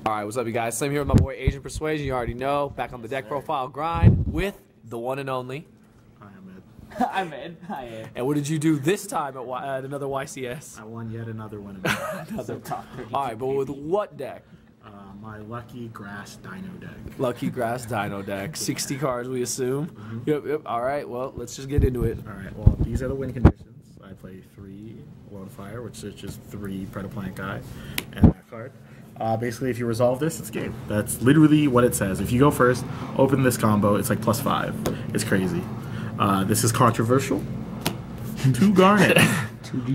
Alright, what's up you guys? Slim here with my boy Asian Persuasion, you already know. Back on the deck profile grind with the one and only. I'm Ed. Hi, Ed. And what did you do this time at another YCS? I won yet another one. Another top 30. Alright, but with what deck? My Lucky Grass Dino deck. Lucky Grass Dino deck. 60 cards, we assume. Yep. Alright, well, let's just get into it. Alright, well, these are the win conditions. I play 3 Lone Fire, which is just 3 Predaplant Guy, and that card. Basically, if you resolve this, it's game. That's literally what it says. If you go first, open this combo, it's like +5. It's crazy. This is controversial. 2 Garnet.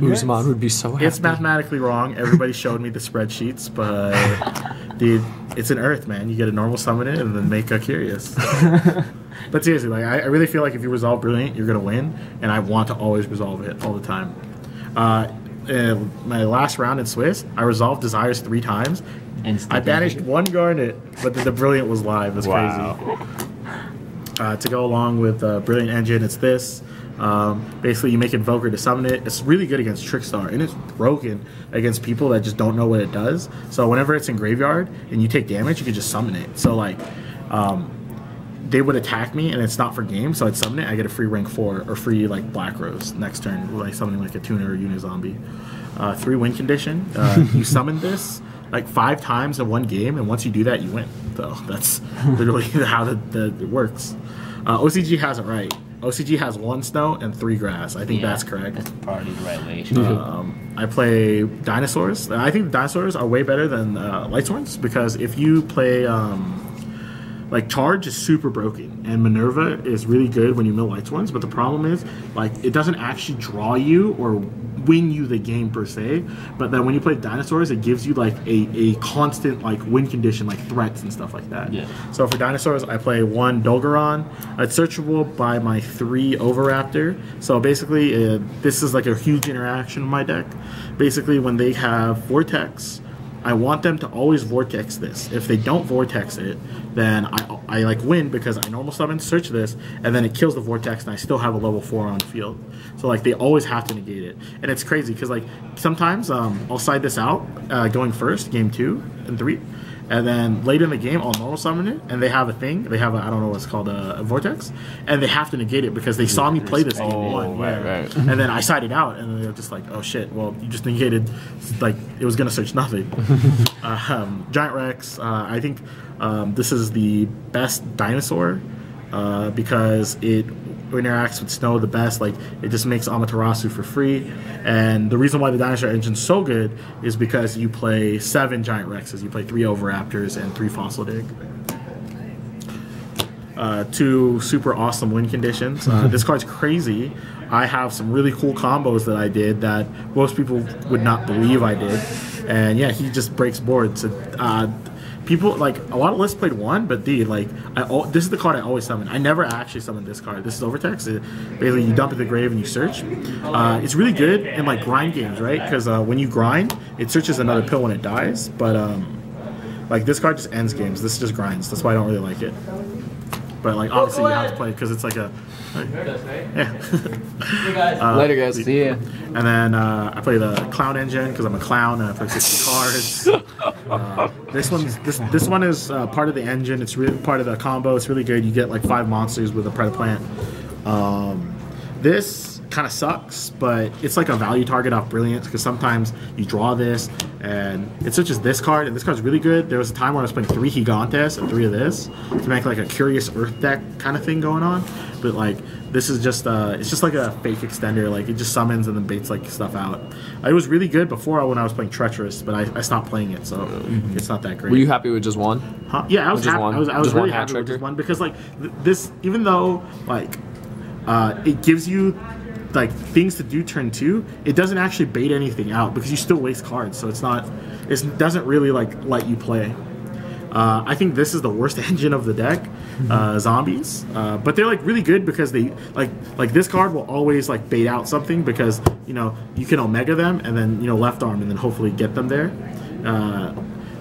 Usman would be so happy. It's mathematically wrong. Everybody showed me the spreadsheets, but dude, it's an Earth, man. You get a normal summon it and then make a Curious. But seriously, like I really feel like if you resolve Brilliant, you're gonna win, and I want to always resolve it all the time. My last round in Swiss, I resolved Desires 3 times. I banished 1 Garnet, but the Brilliant was live. It's crazy. To go along with Brilliant Engine, it's this. Basically, you make Invoker to summon it. It's really good against Trickstar, and it's broken against people that just don't know what it does. So whenever it's in graveyard and you take damage, you can just summon it. So like, they would attack me, and it's not for game, so I'd summon it. I get a free rank 4 or free like Black Rose next turn, like summoning like a Tuner or Unizombie. 3 win condition. You summon this like 5 times in 1 game, and once you do that, you win. So that's literally how it works. OCG has it right. OCG has 1 snow and 3 grass. I think that's correct. That's probably the right way. I play Dinosaurs. I think the Dinosaurs are way better than Lightsworns, because if you play like Charge is super broken, and Minerva is really good when you mill Lightsworns, but the problem is like it doesn't actually draw you or win you the game per se, but then when you play Dinosaurs, it gives you like a constant like win condition, like threats and stuff like that. So for Dinosaurs, I play 1 Dolgaron. It's searchable by my 3 Overraptor. So basically, this is like a huge interaction in my deck. Basically, when they have Vortex, I want them to always Vortex this. If they don't Vortex it, then I like win, because I normal summon, search this, and then it kills the Vortex, and I still have a level 4 on field. So like they always have to negate it, and it's crazy because like sometimes I'll side this out going first, game 2 and 3, and then later in the game I'll normal summon it, and they have a thing. They have I don't know what's called a Vortex, and they have to negate it because they saw me play this game 1. Right. And then I sided out, and they're just like, oh shit, well you just negated, like it was gonna search nothing. Giant Rex, I think this is the best Dinosaur because it interacts with Snow the best. Like it just makes Amaterasu for free, and the reason why the Dinosaur engine's so good is because you play 7 Giant Rexes, you play 3 Overraptors and 3 Fossil Dig. 2 super awesome win conditions. This card's crazy. I have some really cool combos that I did that most people would not believe I did, and yeah, he just breaks boards. People like a lot of lists played 1, but dude, like this is the card I always summon. I never actually summoned this card. This is Overtext. Basically, you dump it in the grave and you search. It's really good in like grind games, right? Because when you grind, it searches another pill when it dies. But like this card just ends games. This just grinds. That's why I don't really like it. But like obviously you have to play it because it's like a Later, guys. See ya. And then I play the Clown Engine because I'm a clown, and I play 60 cards. This one is part of the engine. It's really part of the combo. It's really good. You get like 5 monsters with a Predaplant. This kind of sucks, but it's like a value target off Brilliance, because sometimes you draw this and it switches this card, and this card's really good. There was a time where I was playing 3 Gigantes and 3 of this to make like a Curious Earth deck kind of thing going on, but like this is just it's just like a fake extender. Like it just summons and then baits like stuff out. It was really good before when I was playing Treacherous, but I stopped playing it, so it's not that great. Were you happy with just 1? Huh? Yeah, I was happy. I was really happy with just just 1, because like this, even though like it gives you like things to do turn 2, it doesn't actually bait anything out because you still waste cards, so it doesn't really like let you play. I think this is the worst engine of the deck, zombies, but they're like really good because they like this card will always like bait out something, because you know you can Omega them and then left arm and then hopefully get them there.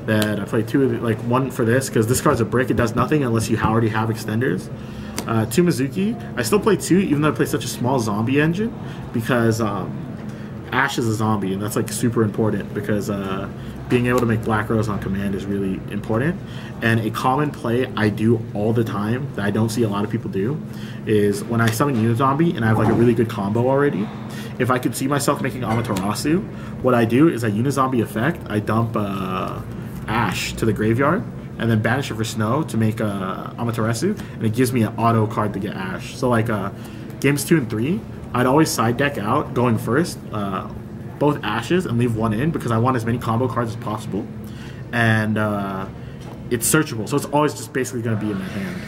That I play 2 of like 1 for this because this card's a brick. It does nothing unless you already have extenders. 2 Mizuki. I still play 2 even though I play such a small zombie engine, because Ash is a zombie, and that's like super important because being able to make Black Rose on command is really important. And a common play I do all the time that I don't see a lot of people do is when I summon Unizombie and I have like a really good combo already, if I could see myself making Amaterasu, what I do is I Unizombie effect, I dump Ash to the graveyard, and then banish it for Snow to make Amaterasu, and it gives me an auto card to get Ash. So like games 2 and 3, I'd always side deck out going first, both Ashes and leave one in because I want as many combo cards as possible, and it's searchable, so it's always just basically going to be in my hand.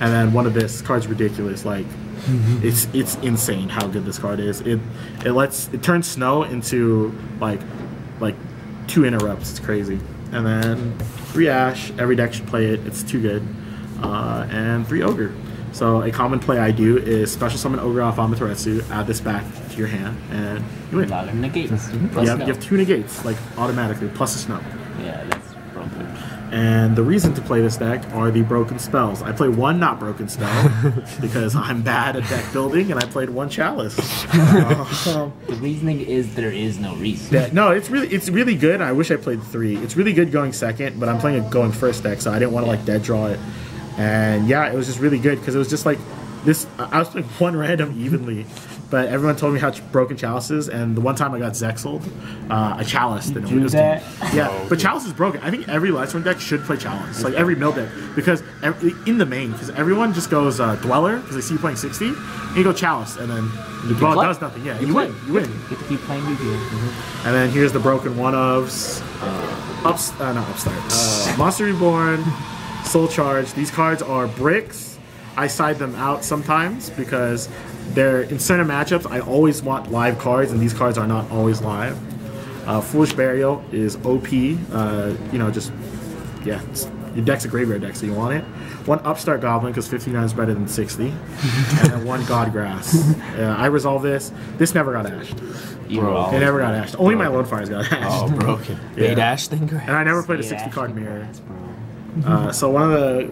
And then one of this card's ridiculous, like it's insane how good this card is. It turns Snow into like 2 interrupts. It's crazy. And then 3 Ash, every deck should play it. It's too good. And 3 Ogre. So a common play I do is special summon Ogre off Amaterasu, add this back to your hand, and you win. A lot of negates. You have 2 negates, like automatically, plus a Snow. Yeah, that's broken. And the reason to play this deck are the broken spells. I play 1 not broken spell because I'm bad at deck building, and I played 1 Chalice. The reasoning is there is no reason. Yeah, no, it's really good. I wish I played 3. It's really good going second, but I'm playing a going first deck, so I didn't want to like dead draw it. And yeah, it was just really good because it was just like this. I was playing 1 random evenly, but everyone told me how broken Chalice is, and the one time I got Zexled, I Chaliced and it was that? yeah. But Chalice is broken. I think every Lightsworn deck should play Chalice, like every mill deck, because in the main, because everyone just goes Dweller because they see you playing 60, and you go Chalice, and then the Dweller does nothing. Yeah, you win. You win. You get to keep playing your game. And then here's the broken one-ofs. Monster Reborn, Soul Charge. These cards are bricks. I side them out sometimes because they're in certain matchups. I always want live cards, and these cards are not always live. Foolish Burial is OP. Your deck's a graveyard deck, so you want it. 1 Upstart Goblin because 59 is better than 60, and then 1 Godgrass. I resolve this. This never got ashed. It never got ashed. Only my Lone Fires got ashed. Oh, broken. Yeah. 8 Ash thing. And I never played a 60 card mirror. So one of the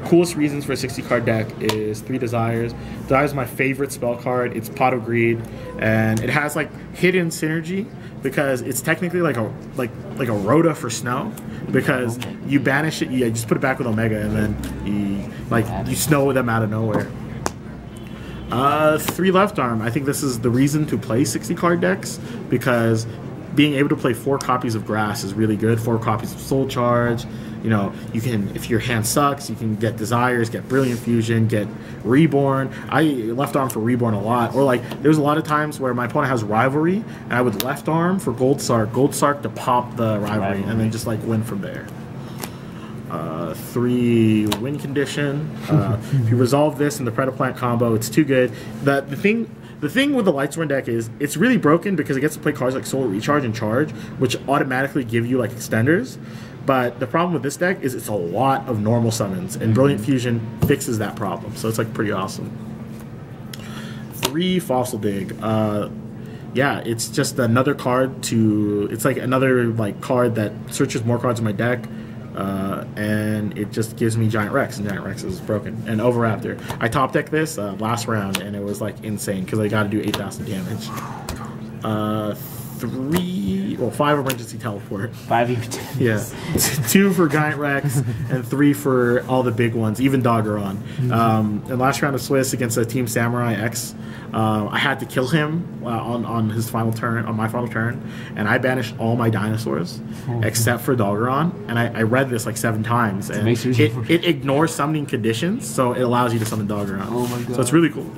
coolest reasons for a 60 card deck is 3 Desires. Desires is my favorite spell card. It's Pot of Greed, and it has like hidden synergy because it's technically like a Rhoda for Snow, because you banish it, you just put it back with Omega, and then you snow them out of nowhere. 3 Left Arm. I think this is the reason to play 60 card decks, because being able to play 4 copies of Grass is really good. 4 copies of Soul Charge. You know, you can, if your hand sucks, you can get Desires, get Brilliant Fusion, get Reborn. I left arm for Reborn a lot. Or like, there's a lot of times where my opponent has Rivalry, and I would left arm for Gold Sark to pop the Rivalry, and then just like win from there. 3 Win Condition. If you resolve this in the Predaplant combo, it's too good. The thing with the Lightsworn deck is it's really broken because it gets to play cards like Soul Recharge and Charge, which automatically give you like extenders. But the problem with this deck is it's a lot of normal summons, and Brilliant Fusion fixes that problem. So it's like pretty awesome. 3 Fossil Dig. Yeah, it's just another card to. It's like another like card that searches more cards in my deck. And it just gives me Giant Rex, and Giant Rex is broken. And Overraptor. I top decked this last round, and it was like insane because I got to do 8,000 damage. 5 Emergency Teleport. 5 even. Yeah, 2 for Giant Rex and 3 for all the big ones, even Doggeron. And last round of Swiss against a Team Samurai X, I had to kill him on his final turn, on my final turn, and I banished all my dinosaurs except for Doggeron. And I read this like 7 times, and it ignores summoning conditions, so it allows you to summon Doggeron. Oh my god! So it's really cool.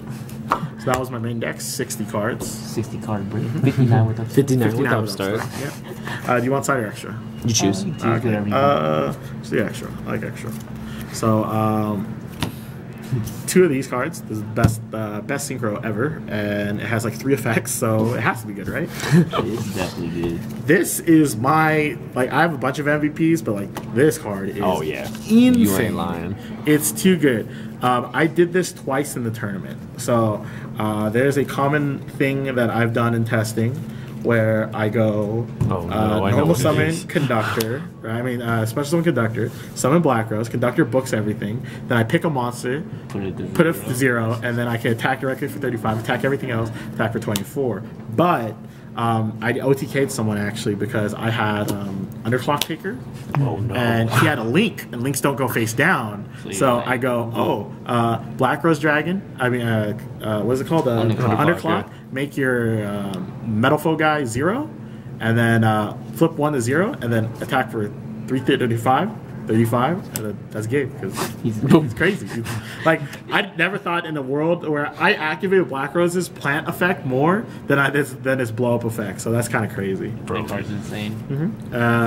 So that was my main deck, 60 cards. 60 card break. 59 with Upstart. 59 with Upstart. Yeah. Do you want side or extra? You choose. Okay. Let's do extra. I like extra. So, 2 of these cards. This is the best synchro ever, and it has like 3 effects, so it has to be good, right? It's definitely good. This is my I have a bunch of MVPs, but like this card is insane. You ain't lying. It's too good. I did this twice in the tournament. So there's a common thing that I've done in testing where I go normal summon Conductor, special summon Conductor, summon Black Rose, Conductor books everything, then I pick a monster, put it 0, and then I can attack directly for 35, attack everything else, attack for 24. But I OTK'd someone actually because I had Underclock Taker. Oh no! And he had a Link, and Links don't go face down. So I go, Black Rose Dragon. I mean, what is it called? Underclock. Make your Metal Foe guy 0, and then flip 1 to 0, and then attack for 35, and then that's game because he's crazy. Like I never thought in the world where I activated Black Rose's plant effect more than his blow up effect. So that's kind of crazy. That card's insane.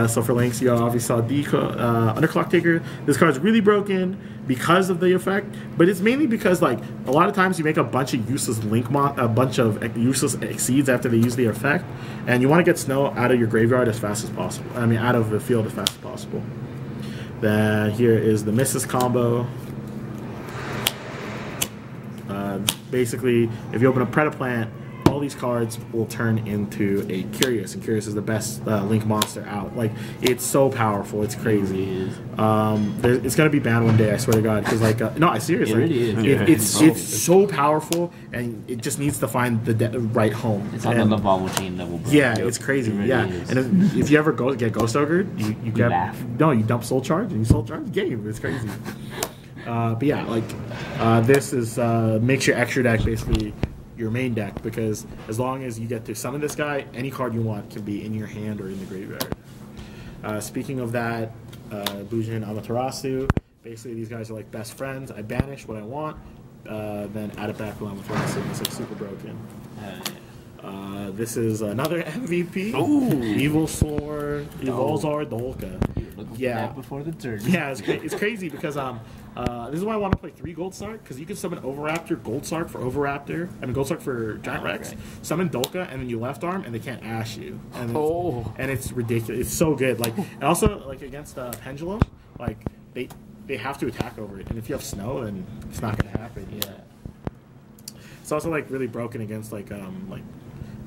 So for Links, you obviously saw Underclock Taker. This card's really broken because of the effect, but it's mainly because like a lot of times you make a bunch of useless a bunch of useless exceeds after they use the effect, and you want to get Snow out of your graveyard as fast as possible. I mean, out of the field as fast as possible. Then here is the Misses combo. Basically, if you open a Predaplant, all these cards will turn into a Curious, and Curious is the best Link monster out. Like, it's so powerful, it's crazy. It's gonna be banned one day, I swear to God. Because like, no, I seriously, it's so powerful, and it just needs to find the right home. It's on the Vowel chain level. Bro. Yeah, it's crazy. And if you ever get Ghost Ogred, you dump Soul Charge and you Soul Charge game. It's crazy. But yeah, like this is makes your extra deck basically your main deck, because as long as you get to summon this guy, any card you want can be in your hand or in the graveyard. Speaking of that, Bujin, Amaterasu, basically these guys are like best friends. I banish what I want, then add it back with Amaterasu. It's like super broken. This is another MVP. Ooh. Evolzar Dolka. Yeah, before the turn. Yeah, it's crazy because this is why I want to play 3 Gold Sark, because you can summon Overraptor, Gold Sark for Overraptor, I mean Gold Sark for Giant Rex, summon Dolka, and then you left arm, and they can't ash you. And it's ridiculous. It's so good. Like, and also like against Pendulum, like they have to attack over it, and if you have Snow, then it's not gonna happen. Yeah. It's also like really broken against like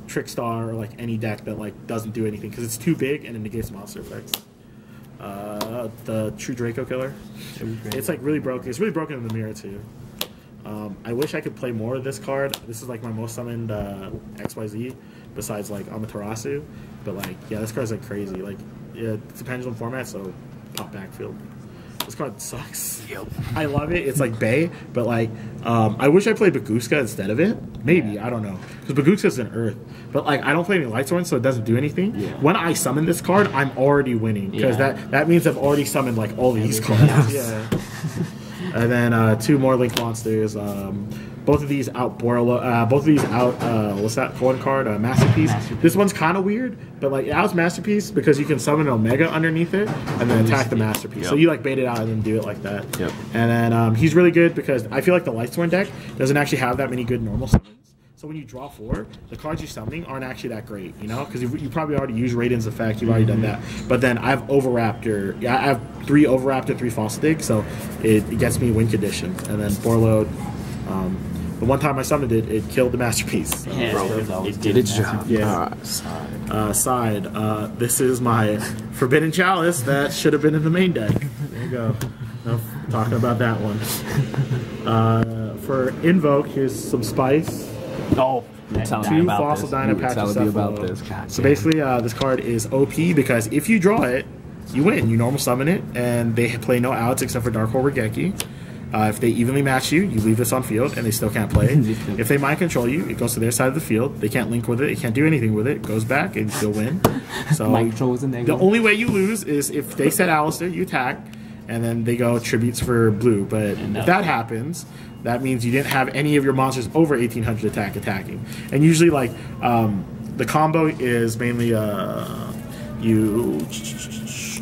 Trickstar or like any deck that like doesn't do anything because it's too big and it negates monster effects. The True Draco Killer. It's like really broken. It's really broken in the mirror too. I wish I could play more of this card. This is like my most summoned XYZ besides like Amaterasu. But like, yeah, this card's like crazy. Like, yeah, it's a Pendulum format, so pop backfield. This card sucks. Yep. I love it. It's like Bay, but like, I wish I played Baguska instead of it. Maybe, I don't know. Because Baguska's an Earth. But like, I don't play any Lightsworn, so it doesn't do anything. Yeah. When I summon this card, I'm already winning. Because that means I've already summoned like all these cards. Yeah. And then 2 more Link monsters. Both of these out what's that one card? Masterpiece. This one's kind of weird, but like it outs Masterpiece because you can summon an Omega underneath it and then attack the Masterpiece. So you like bait it out and then do it like that. Yep. And then he's really good because I feel like the Lightsworn deck doesn't actually have that many good normal summons. So when you draw 4, the cards you're summoning aren't actually that great, you know? Because you probably already used Raiden's effect, you've already done that. But then I have Overraptor. Yeah, I have 3 Overraptor, 3 Fossil Dig, so it gets me win condition. And then Borload. The one time I summoned it, it killed the Masterpiece. It did its job. Yeah. Side. This is my Forbidden Chalice that should have been in the main deck. There you go. No, talking about that one. For Invoke, here's some spice. Oh, 2 Fossil Dino Pachycephalo. So basically, this card is OP because if you draw it, you win. You normal summon it, and they play no outs except for Dark Hole Regeki. If they evenly match you, you leave this on field, and they still can't play. If they mind control you, it goes to their side of the field. They can't link with it. They can't do anything with it. It goes back, and you still win. So the only way you lose is if they set Alistair, you attack, and then they go tributes for blue. But if that happens, that means you didn't have any of your monsters over 1800 attacking. And usually, like, the combo is mainly you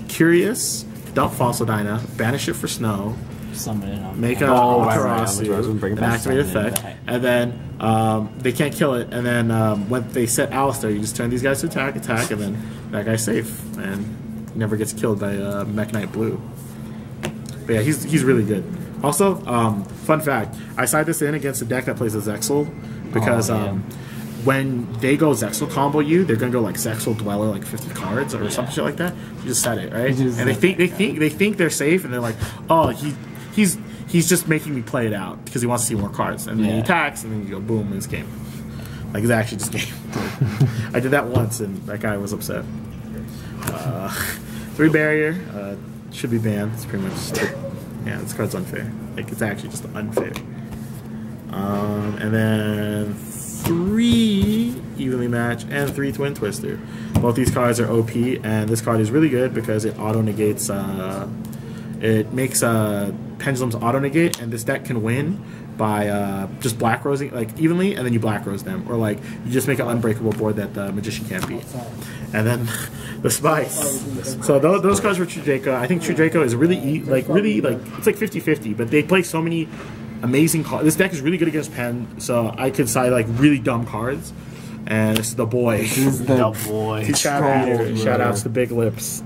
Curious, dump Fossil Dyna, banish it for Snow, make a Amaterasu, an activate effect, and then they can't kill it. And then when they set Alistair, you just turn these guys to attack, and then that guy's safe and never gets killed by Mech Knight Blue. But yeah, he's really good. Also, fun fact, I side this in against a deck that plays a Zexal because when they go Zexal combo you, they're gonna go like Zexal Dweller like 50 cards or some shit like that. You just set it, right? And they think they're safe, and they're like, oh, he's just making me play it out because he wants to see more cards, and then he attacks, and then you go boom, in this game. Like it's actually just game. I did that once and that guy was upset. 3 barrier, should be banned. It's pretty much yeah, this card's unfair. Like it's actually just unfair. And then 3 evenly match and 3 twin twister. Both these cards are OP, and this card is really good because it auto negates. It makes pendulums auto negate, and this deck can win by just black rosing like evenly, and then you black rose them, or like you just make an unbreakable board that the magician can't beat. And then the spice. So those cards for True Draco, I think True Draco is really it's like 50-50, but they play so many amazing cards. This deck is really good against Pen, so I could side like really dumb cards. And it's the boy. The boy. Shout outs to Big Lips.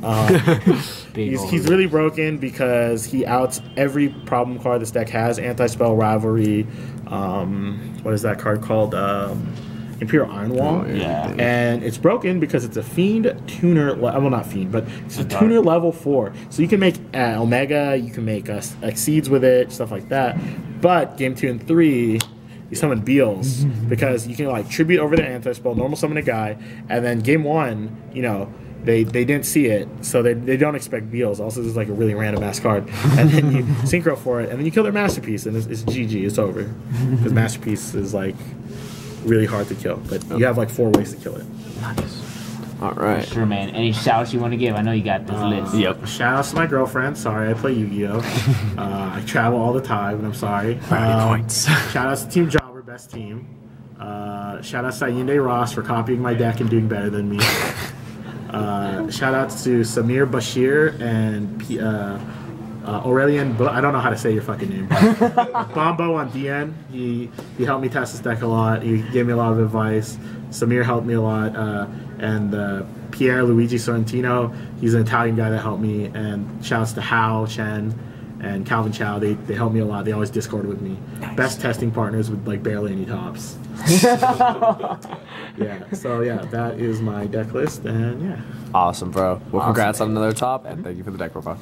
He's really broken because he outs every problem card this deck has. Anti-spell, Rivalry. What is that card called? Imperial Iron Wall. Yeah. And it's broken because it's a Fiend Tuner. Well, not Fiend, but it's a Tuner level 4. So you can make Omega, you can make Exceeds with it, stuff like that. But game 2 and 3, you summon Beals because you can like tribute over the anti-spell, normal summon a guy, and then game 1, you know, they didn't see it, so they don't expect Beals. Also, this is like a really random ass card, and then you synchro for it, and then you kill their Masterpiece, and it's GG, it's over. Because Masterpiece is like really hard to kill, but you have like 4 ways to kill it. Nice. All right. Sure, man. Any shouts you want to give? I know you got this list. Yep. Shout outs to my girlfriend. Sorry, I play Yu-Gi-Oh. I travel all the time, and I'm sorry. Points. Shout outs to Team Jobber, best team. Shout outs to Yinde Ross for copying my deck and doing better than me. Shout outs to Samir Bashir and Aurelian. I don't know how to say your fucking name. Bombo on DN. He helped me test this deck a lot. He gave me a lot of advice. Samir helped me a lot. And Pierre Luigi Sorrentino, he's an Italian guy that helped me. And shouts to Hao Chen and Calvin Chow. They helped me a lot. They always Discord with me. Nice. Best testing partners with like barely any tops. Yeah. So yeah, that is my deck list, and yeah. Awesome, bro. Well, congrats on another top, and thank you for the deck profile.